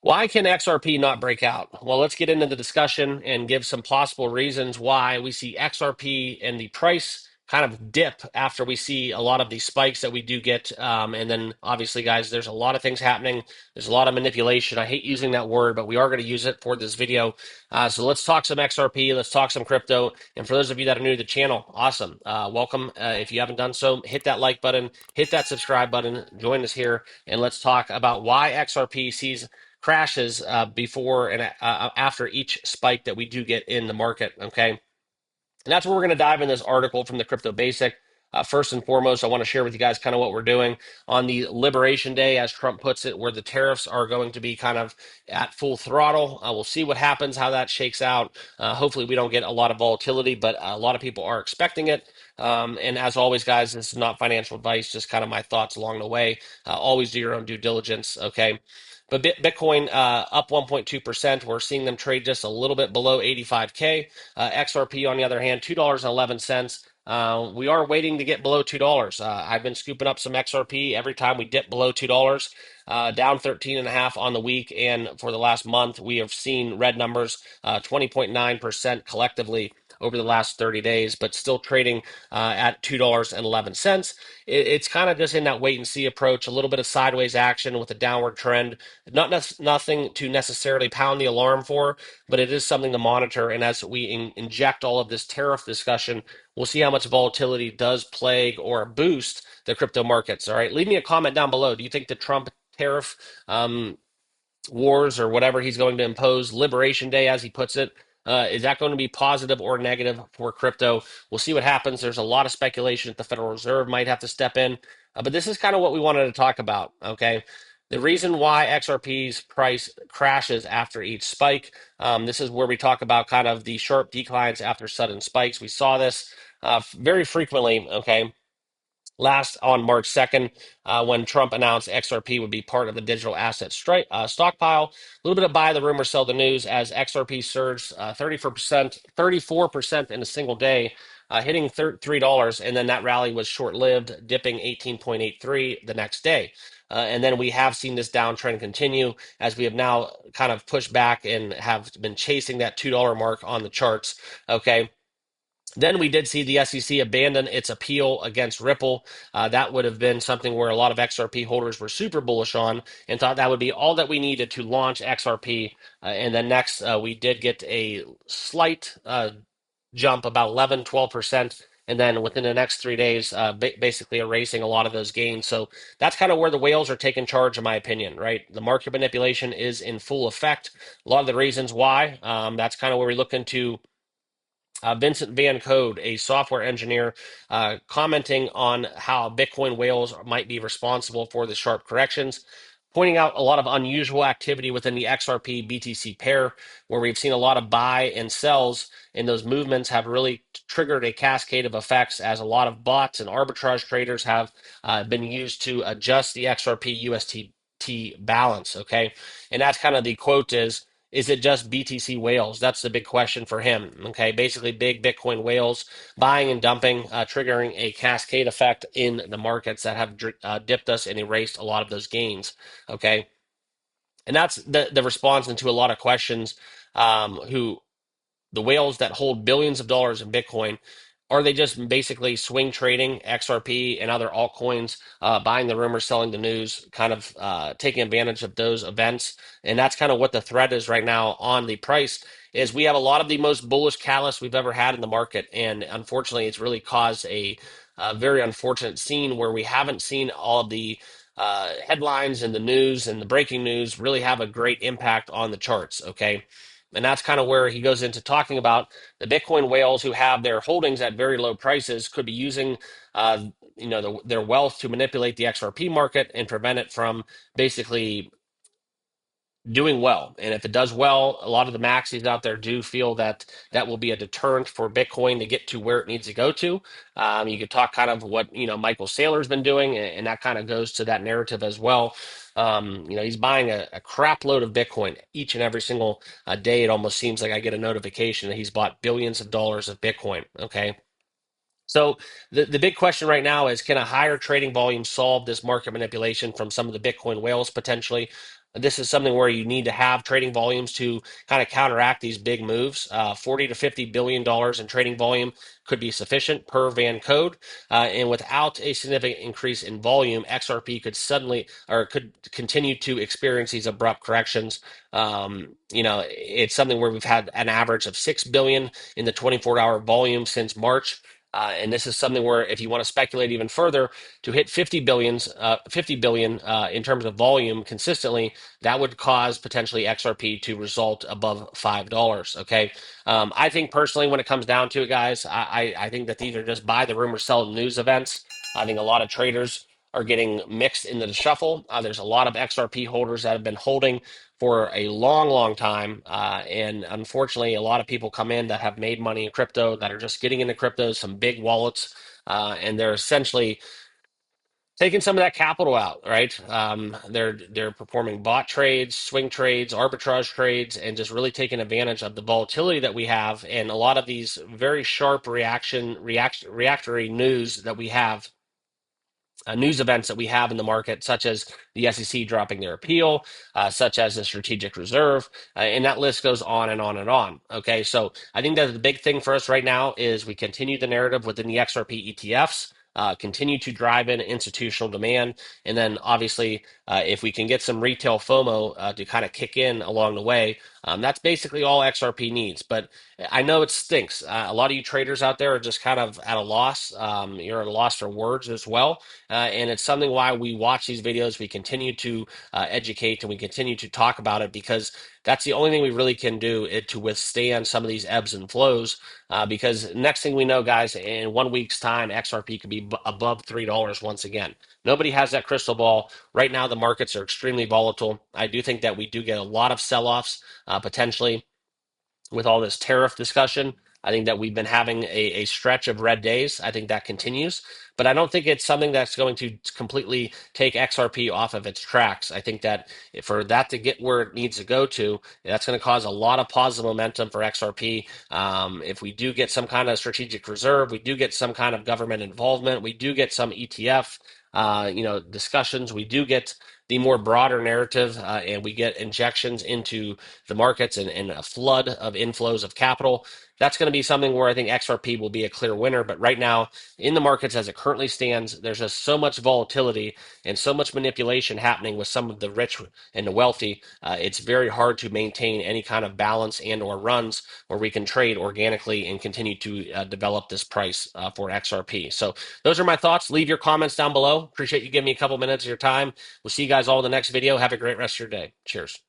Why can XRP not break out? Well, let's get into the discussion and give some possible reasons why we see XRP and the price kind of dip after we see a lot of these spikes that we do get. And then obviously, guys, there's a lot of things happening. There's a lot of manipulation. I hate using that word, but we are going to use it for this video. So let's talk some XRP. Let's talk some crypto. And for those of you that are new to the channel, awesome. Welcome. If you haven't done so, hit that like button, hit that subscribe button, join us here, and let's talk about why XRP sees crashes before and after each spike that we do get in the market. Okay. And that's where we're going to dive in this article from the Crypto Basic. First and foremost, I want to share with you guys kind of what we're doing on the Liberation Day, as Trump puts it, where the tariffs are going to be kind of at full throttle. We'll see what happens, how that shakes out. Hopefully, we don't get a lot of volatility, but a lot of people are expecting it. And as always, guys, this is not financial advice, just kind of my thoughts along the way. Always do your own due diligence, okay? But Bitcoin up 1.2%. We're seeing them trade just a little bit below 85K. XRP, on the other hand, $2.11. We are waiting to get below $2. I've been scooping up some XRP every time we dip below $2. Down 13.5 on the week, and for the last month, we have seen red numbers, 20.9% collectively over the last 30 days, but still trading at $2.11. It's kind of just in that wait and see approach, a little bit of sideways action with a downward trend. Nothing to necessarily pound the alarm for, but it is something to monitor. And as we inject all of this tariff discussion, we'll see how much volatility does plague or boost the crypto markets. All right, leave me a comment down below. Do you think the Trump tariff wars or whatever he's going to impose, Liberation Day, as he puts it, is that going to be positive or negative for crypto? We'll see what happens. There's a lot of speculation that the Federal Reserve might have to step in, but this is kind of what we wanted to talk about, okay? The reason why XRP's price crashes after each spike, this is where we talk about kind of the sharp declines after sudden spikes. We saw this very frequently, okay? Last on March 2nd, when Trump announced XRP would be part of the digital asset stockpile. A little bit of buy the rumor, sell the news as XRP surged 34% in a single day, hitting $3. And then that rally was short lived, dipping 18.83 the next day. And then we have seen this downtrend continue as we have now kind of pushed back and have been chasing that $2 mark on the charts. Okay. Then we did see the SEC abandon its appeal against Ripple. That would have been something where a lot of XRP holders were super bullish on and thought that would be all that we needed to launch XRP. And then next, we did get a slight jump, about 11, 12%. And then within the next 3 days, basically erasing a lot of those gains. So that's kind of where the whales are taking charge, in my opinion, right? The market manipulation is in full effect. A lot of the reasons why, that's kind of where we look into Vincent Van Code, a software engineer, commenting on how Bitcoin whales might be responsible for the sharp corrections, pointing out a lot of unusual activity within the XRP BTC pair, where we've seen a lot of buy and sells, and those movements have really triggered a cascade of effects as a lot of bots and arbitrage traders have been used to adjust the XRP UST balance. Okay. And that's kind of the quote is it just BTC whales? That's the big question for him. Okay, basically big Bitcoin whales buying and dumping, triggering a cascade effect in the markets that have dipped us and erased a lot of those gains. Okay, and that's the response into a lot of questions. Who the whales that hold billions of dollars in Bitcoin, are they just basically swing trading XRP and other altcoins, buying the rumors, selling the news, kind of taking advantage of those events? And that's kind of what the threat is right now on the price. Is we have a lot of the most bullish catalysts we've ever had in the market, and unfortunately, it's really caused a very unfortunate scene where we haven't seen all of the headlines and the news and the breaking news really have a great impact on the charts. Okay. And that's kind of where he goes into talking about the Bitcoin whales who have their holdings at very low prices could be using, their wealth to manipulate the XRP market and prevent it from basically doing well. And if it does well, a lot of the maxis out there do feel that that will be a deterrent for Bitcoin to get to where it needs to go to. You could talk kind of what, Michael Saylor's been doing, and that kind of goes to that narrative as well. He's buying a crap load of Bitcoin each and every single day. It almost seems like I get a notification that he's bought billions of dollars of Bitcoin. Okay. So the big question right now is, can a higher trading volume solve this market manipulation from some of the Bitcoin whales potentially? this is something where you need to have trading volumes to kind of counteract these big moves. 40 to $50 billion in trading volume could be sufficient per Van Code. And without a significant increase in volume, XRP could suddenly or could continue to experience these abrupt corrections. It's something where we've had an average of 6 billion in the 24-hour volume since March. And this is something where, if you want to speculate even further, to hit 50 billion in terms of volume consistently, that would cause potentially XRP to result above $5. Okay, I think personally, when it comes down to it, guys, I think that these are just buy the rumor, sell the news events. I think a lot of traders are getting mixed into the shuffle. There's a lot of XRP holders that have been holding for a long, long time. And unfortunately, a lot of people come in that have made money in crypto that are just getting into crypto, some big wallets, and they're essentially taking some of that capital out, right? They're performing bot trades, swing trades, arbitrage trades, and just really taking advantage of the volatility that we have and a lot of these very sharp reactionary news that we have, news events that we have in the market, such as the SEC dropping their appeal, such as the strategic reserve, and that list goes on and on and on. Okay, so I think that the big thing for us right now is we continue the narrative within the XRP ETFs. Continue to drive in institutional demand. And then obviously, if we can get some retail FOMO to kind of kick in along the way, that's basically all XRP needs. But I know it stinks. A lot of you traders out there are just kind of at a loss. You're at a loss for words as well. And it's something why we watch these videos. We continue to educate and we continue to talk about it because that's the only thing we really can do to withstand some of these ebbs and flows. Because next thing we know, guys, in 1 week's time, XRP could be above $3 once again. Nobody has that crystal ball. Right now, the markets are extremely volatile. I do think that we do get a lot of sell-offs potentially with all this tariff discussion. I think that we've been having a stretch of red days. I think that continues, but I don't think it's something that's going to completely take XRP off of its tracks. I think that for that to get where it needs to go to, that's going to cause a lot of positive momentum for XRP. If we do get some kind of strategic reserve, we do get some kind of government involvement, we do get some ETF, discussions, we do get the more broader narrative, and we get injections into the markets and a flood of inflows of capital. That's going to be something where I think XRP will be a clear winner. But right now, in the markets as it currently stands, there's just so much volatility and so much manipulation happening with some of the rich and the wealthy. It's very hard to maintain any kind of balance and or runs where we can trade organically and continue to develop this price for XRP. So those are my thoughts. Leave your comments down below. Appreciate you giving me a couple minutes of your time. We'll see you guys all in the next video. Have a great rest of your day. Cheers.